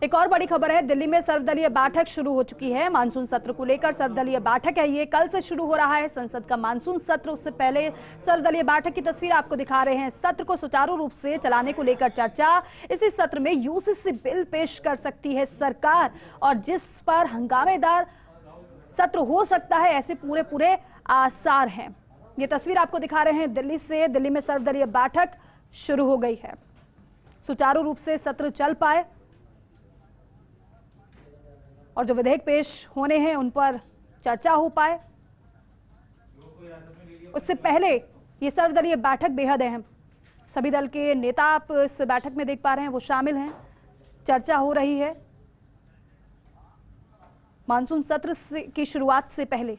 एक और बड़ी खबर है, दिल्ली में सर्वदलीय बैठक शुरू हो चुकी है। मानसून सत्र को लेकर सर्वदलीय बैठक है, ये कल से शुरू हो रहा है संसद का मानसून सत्र। उससे पहले सर्वदलीय बैठक की तस्वीर आपको दिखा रहे हैं। सत्र को सुचारू रूप से चलाने को लेकर चर्चा। इसी सत्र में यूसीसी बिल पेश कर सकती है सरकार और जिस पर हंगामेदार सत्र हो सकता है, ऐसे पूरे आसार हैं। ये तस्वीर आपको दिखा रहे हैं दिल्ली से। दिल्ली में सर्वदलीय बैठक शुरू हो गई है, सुचारू रूप से सत्र चल पाए और जो विधेयक पेश होने हैं उन पर चर्चा हो पाए। उससे पहले ये सर्वदलीय बैठक बेहद अहम, सभी दल के नेता आप इस बैठक में देख पा रहे हैं, वो शामिल हैं। चर्चा हो रही है मानसून सत्र की शुरुआत से पहले।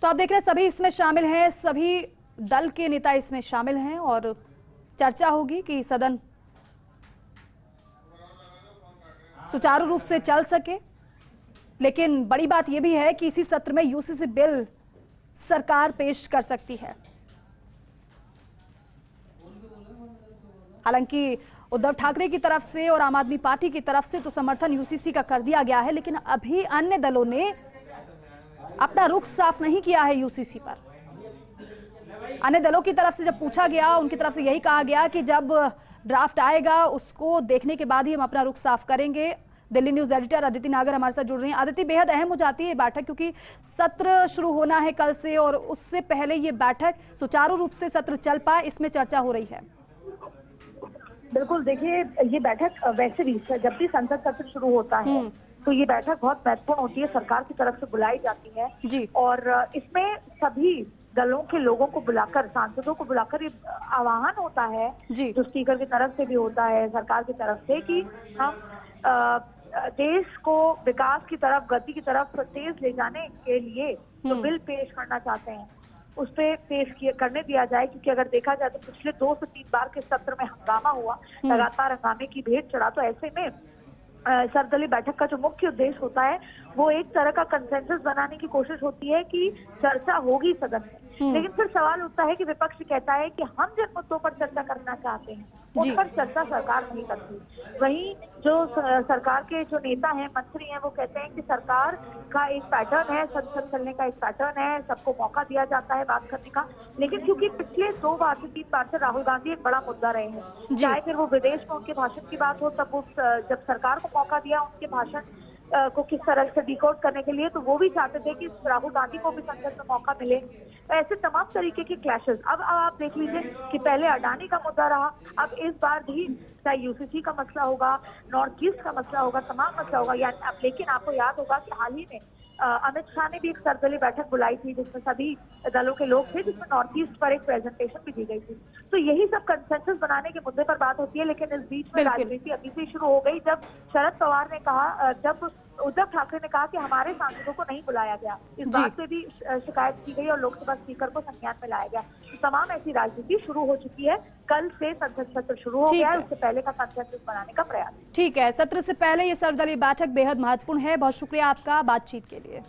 तो आप देख रहे हैं सभी इसमें शामिल हैं, सभी दल के नेता इसमें शामिल हैं और चर्चा होगी कि सदन सुचारू रूप से चल सके। लेकिन बड़ी बात यह भी है कि इसी सत्र में यूसीसी बिल सरकार पेश कर सकती है। हालांकि उद्धव ठाकरे की तरफ से और आम आदमी पार्टी की तरफ से तो समर्थन यूसीसी का कर दिया गया है, लेकिन अभी अन्य दलों ने अपना रुख साफ नहीं किया है यूसीसी पर। अन्य दलों की तरफ से जब पूछा गया, उनकी तरफ से यही कहा गया कि जब ड्राफ्ट आएगा उसको देखने के बाद ही हम अपना रुख साफ करेंगे। दिल्ली न्यूज एडिटर अदिति नागर हमारे साथ जुड़ रही हैं। अदिति, बेहद अहम हो जाती है बैठक क्योंकि सत्र शुरू होना है कल से और उससे पहले ये बैठक सुचारू रूप से सत्र चल पाए, इसमें चर्चा हो रही है। बिल्कुल, देखिए ये बैठक वैसे भी जब भी संसद सत्र शुरू होता है तो ये बैठक बहुत महत्वपूर्ण होती है, सरकार की तरफ से बुलाई जाती है जी। और इसमें सभी दलों के लोगों को बुलाकर, सांसदों को बुलाकर ये आह्वान होता है जो स्पीकर की तरफ से भी होता है, सरकार की तरफ से, कि हम देश को विकास की तरफ, गति की तरफ तेज ले जाने के लिए जो बिल पेश करना चाहते हैं उस पे पेश करने दिया जाए। क्योंकि अगर देखा जाए तो पिछले 2 से 3 बार के सत्र में हंगामा हुआ, लगातार हंगामे की भेंट चढ़ा। तो ऐसे में सर्वदलीय बैठक का जो मुख्य उद्देश्य होता है वो एक तरह का कंसेंसस बनाने की कोशिश होती है कि चर्चा होगी सदन में। लेकिन फिर सवाल उठता है कि विपक्ष कहता है कि हम जिन मुद्दों पर चर्चा करना चाहते हैं उन पर चर्चा सरकार नहीं करती। वहीं जो सरकार के जो नेता हैं, मंत्री हैं, वो कहते हैं कि सरकार का एक पैटर्न है, संसद चलने का एक पैटर्न है, सबको मौका दिया जाता है बात करने का। लेकिन क्योंकि पिछले 2 बार से 3 बार से राहुल गांधी एक बड़ा मुद्दा रहे हैं, चाहे फिर वो विदेश में उनके भाषण की बात हो, तब वो जब सरकार को मौका दिया उनके भाषण को किस तरह से डिकोड करने के लिए, तो वो भी चाहते थे कि राहुल गांधी को भी संसद में मौका मिले। ऐसे तमाम तरीके के क्लैशेस। अब आप देख लीजिए कि पहले अडानी का मुद्दा रहा, अब इस बार भी चाहे यूसीसी का मसला होगा, नॉर्थ ईस्ट का मसला होगा, तमाम मसला होगा। यानी अब लेकिन आपको याद होगा कि हाल ही में अमित शाह ने भी एक सर्वदलीय बैठक बुलाई थी जिसमें सभी दलों के लोग थे, जिसमें नॉर्थ ईस्ट पर एक प्रेजेंटेशन भी दी गई थी। तो यही सब कंसेंसस बनाने के मुद्दे पर बात होती है। लेकिन इस बीच में राजनीति अभी से शुरू हो गई जब शरद पवार ने कहा, जब उद्धव ठाकरे ने कहा कि हमारे सांसदों को नहीं बुलाया गया, इस बात पे भी शिकायत की गई और लोकसभा स्पीकर को संज्ञान में लाया गया। तो तमाम ऐसी राजनीति शुरू हो चुकी है। कल से संसद सत्र शुरू हो गया है, उससे पहले का कंसेंसस बनाने का प्रयास। ठीक है, सत्र से पहले ये सर्वदलीय बैठक बेहद महत्वपूर्ण है। बहुत शुक्रिया आपका बातचीत के लिए।